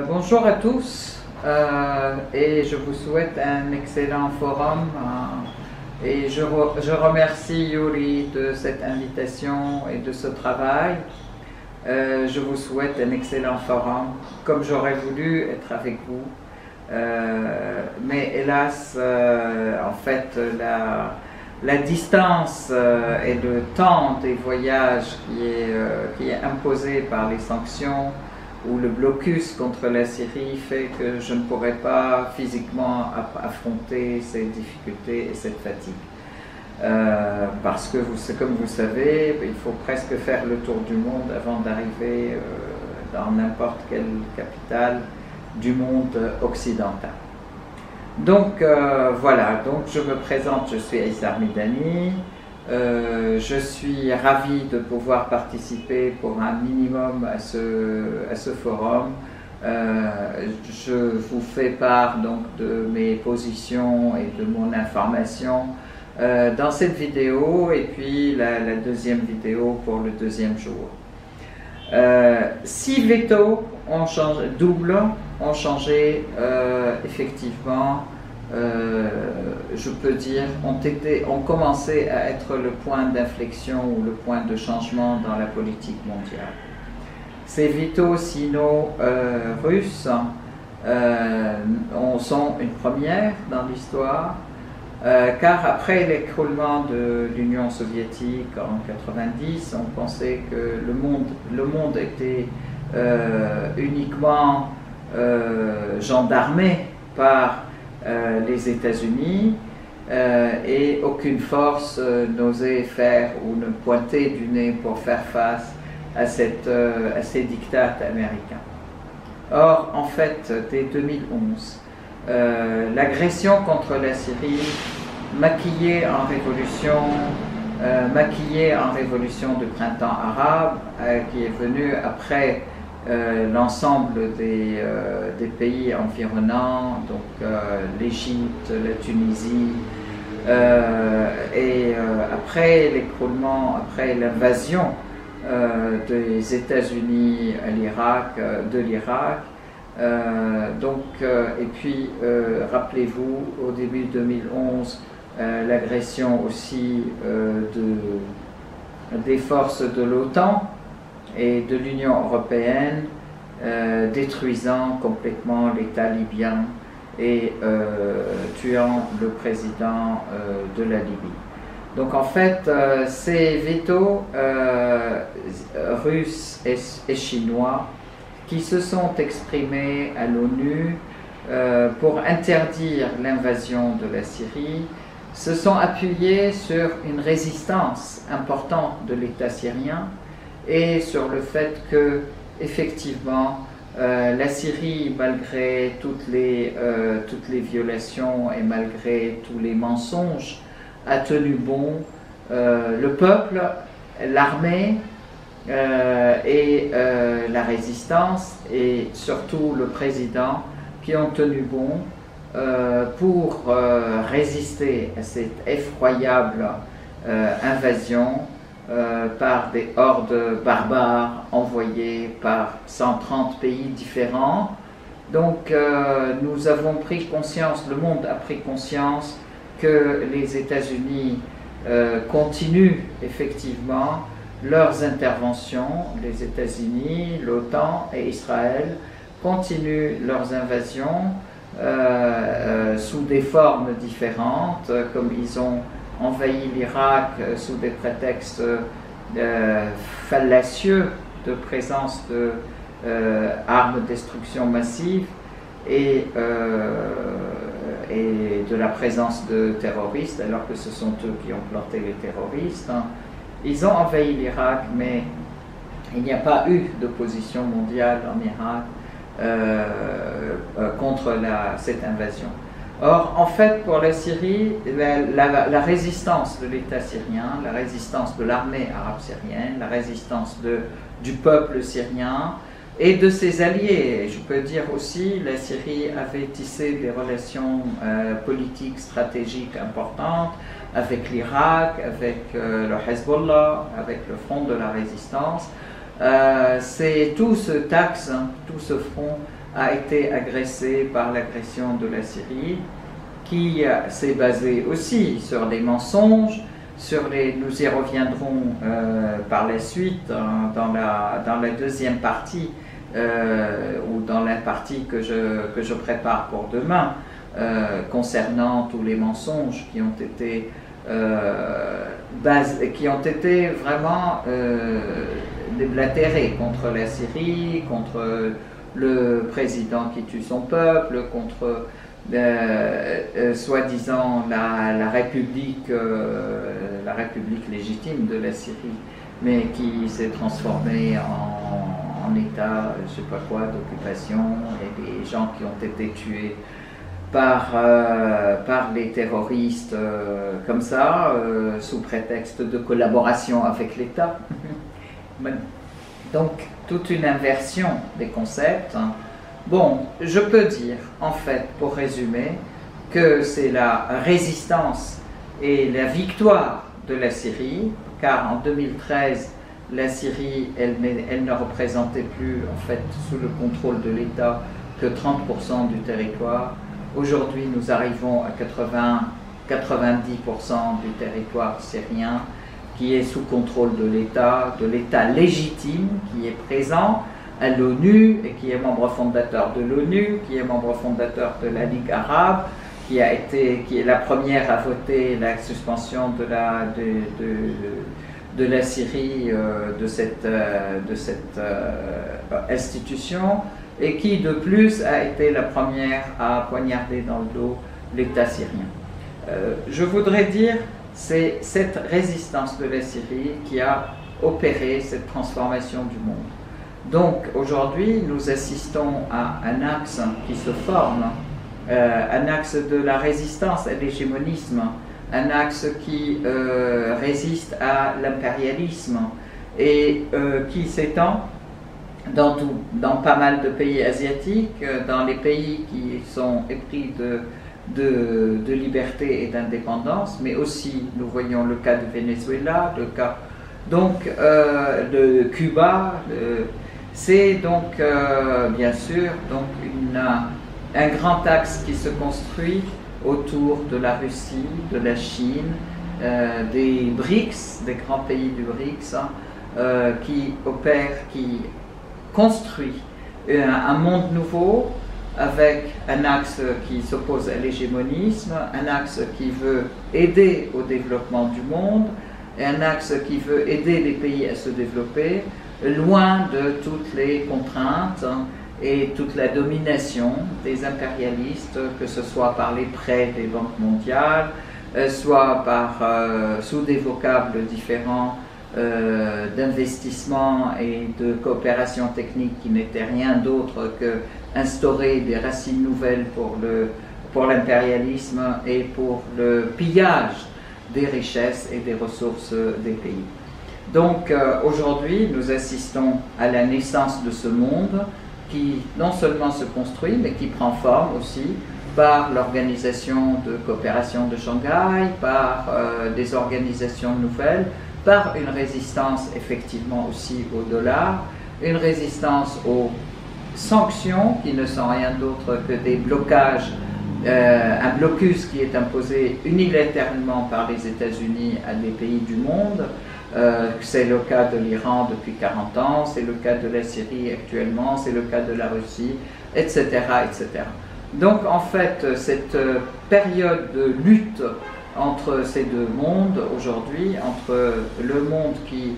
Bonjour à tous et je vous souhaite un excellent forum et je remercie Yuri de cette invitation et de ce travail. Je vous souhaite un excellent forum, comme j'aurais voulu être avec vous. Mais hélas, en fait, la distance et le temps des voyages qui est imposé par les sanctions ou le blocus contre la Syrie fait que je ne pourrais pas physiquement affronter ces difficultés et cette fatigue. Parce que, comme vous savez, il faut presque faire le tour du monde avant d'arriver dans n'importe quelle capitale du monde occidental. Donc voilà, donc je me présente, je suis Aïssar Midani, je suis ravi de pouvoir participer pour un minimum à ce forum. Je vous fais part donc de mes positions et de mon information dans cette vidéo et puis la deuxième vidéo pour le deuxième jour. 6 vétos ont changé, doubles ont changé effectivement, je peux dire, ont commencé à être le point d'inflexion ou le point de changement dans la politique mondiale. Ces vétos sino-russes sont une première dans l'histoire, car après l'écroulement de l'Union soviétique en 1990, on pensait que le monde était uniquement gendarmé par les États-Unis et aucune force n'osait faire ou ne pointer du nez pour faire face à ces diktats américains. Or, en fait, dès 2011, l'agression contre la Syrie, maquillée en révolution du printemps arabe, qui est venue après l'ensemble des pays environnants, donc l'Égypte, la Tunisie, et après l'écroulement, après l'invasion des États-Unis de l'Irak. Et puis rappelez-vous, au début 2011, l'agression aussi des forces de l'OTAN et de l'Union européenne, détruisant complètement l'État libyen et tuant le président de la Libye. Donc en fait, ces vétos russes et chinois qui se sont exprimés à l'ONU pour interdire l'invasion de la Syrie se sont appuyés sur une résistance importante de l'État syrien et sur le fait que, effectivement, la Syrie, malgré toutes les violations et malgré tous les mensonges, a tenu bon. Le peuple, l'armée et la résistance et surtout le président qui ont tenu bon pour résister à cette effroyable invasion par des hordes barbares envoyées par 130 pays différents. Donc nous avons pris conscience, le monde a pris conscience que les États-Unis continuent effectivement leurs interventions, les États-Unis, l'OTAN et Israël continuent leurs invasions sous des formes différentes, comme ils ont envahi l'Irak sous des prétextes fallacieux de présence d'armes de destruction massive et de la présence de terroristes, alors que ce sont eux qui ont planté les terroristes. Ils ont envahi l'Irak, mais il n'y a pas eu d'opposition mondiale en Irak contre cette invasion. Or, en fait, pour la Syrie, la résistance de l'État syrien, la résistance de l'armée arabe syrienne, la résistance du peuple syrien et de ses alliés. Je peux dire aussi, la Syrie avait tissé des relations politiques, stratégiques importantes avec l'Irak, avec le Hezbollah, avec le Front de la Résistance. C'est tout tout ce front a été agressé par l'agression de la Syrie, qui s'est basée aussi sur des mensonges, nous y reviendrons par la suite dans la deuxième partie, ou dans la partie que je prépare pour demain, concernant tous les mensonges qui ont été vraiment déblatérés contre la Syrie, contre le président qui tue son peuple, contre soi-disant la République légitime de la Syrie, mais qui s'est transformée en État, je ne sais pas quoi, d'occupation, et des gens qui ont été tués par les terroristes comme ça, sous prétexte de collaboration avec l'État. Donc, toute une inversion des concepts. Bon, je peux dire, en fait, pour résumer, que c'est la résistance et la victoire de la Syrie, car en 2013, la Syrie, elle ne représentait plus, en fait, sous le contrôle de l'État, que 30% du territoire. Aujourd'hui, nous arrivons à 90% du territoire syrien qui est sous contrôle de l'État légitime, qui est présent à l'ONU et qui est membre fondateur de l'ONU, qui est membre fondateur de la Ligue arabe, qui est la première à voter la suspension de la Syrie de cette institution, et qui de plus a été la première à poignarder dans le dos l'État syrien. Je voudrais dire, c'est cette résistance de la Syrie qui a opéré cette transformation du monde. Donc aujourd'hui, nous assistons à un axe qui se forme, un axe de la résistance à l'hégémonisme, un axe qui résiste à l'impérialisme et qui s'étend dans pas mal de pays asiatiques, dans les pays qui sont épris de liberté et d'indépendance, mais aussi, nous voyons le cas du Venezuela, le cas donc de Cuba. C'est donc bien sûr donc un grand axe qui se construit autour de la Russie, de la Chine, des BRICS, des grands pays du BRICS, qui opèrent, qui construit un monde nouveau avec un axe qui s'oppose à l'hégémonisme, un axe qui veut aider au développement du monde, et un axe qui veut aider les pays à se développer, loin de toutes les contraintes et toute la domination des impérialistes, que ce soit par les prêts des banques mondiales, soit sous des vocables différents d'investissement et de coopération technique qui n'était rien d'autre que instaurer des racines nouvelles pour l'impérialisme et pour le pillage des richesses et des ressources des pays. Donc aujourd'hui, nous assistons à la naissance de ce monde qui non seulement se construit, mais qui prend forme aussi par l'organisation de coopération de Shanghai, par des organisations nouvelles, par une résistance effectivement aussi au dollar, une résistance aux sanctions qui ne sont rien d'autre que des blocages, un blocus qui est imposé unilatéralement par les États-Unis à des pays du monde. C'est le cas de l'Iran depuis 40 ans, c'est le cas de la Syrie actuellement, c'est le cas de la Russie, etc., etc. Donc en fait, cette période de lutte entre ces deux mondes aujourd'hui, entre le monde qui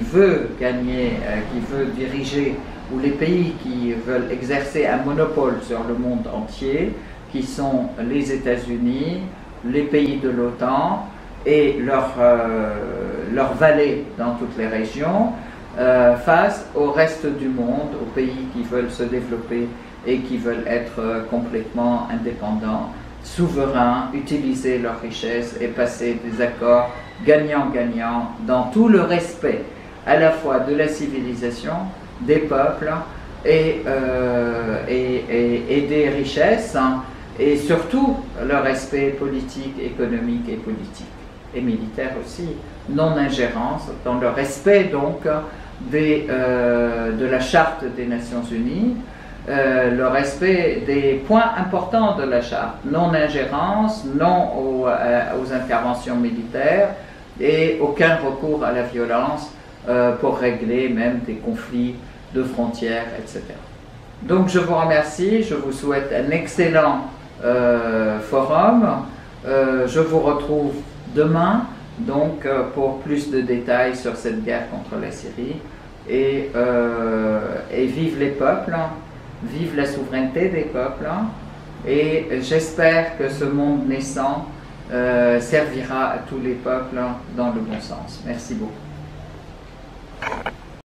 veut gagner, qui veut diriger, ou les pays qui veulent exercer un monopole sur le monde entier, qui sont les États-Unis, les pays de l'OTAN et leurs valets dans toutes les régions, face au reste du monde, aux pays qui veulent se développer et qui veulent être complètement indépendants, souverains, utiliser leurs richesses et passer des accords gagnant-gagnant dans tout le respect à la fois de la civilisation, des peuples et des richesses, hein, et surtout le respect politique, économique et politique, et militaire aussi, non-ingérence, dans le respect donc de la Charte des Nations Unies, le respect des points importants de la Charte, non-ingérence, non aux interventions militaires et aucun recours à la violence pour régler même des conflits de frontières, etc. Donc je vous remercie, je vous souhaite un excellent forum. Je vous retrouve demain donc, pour plus de détails sur cette guerre contre la Syrie. Et vive les peuples, vive la souveraineté des peuples. Et j'espère que ce monde naissant servira à tous les peuples dans le bon sens. Merci beaucoup.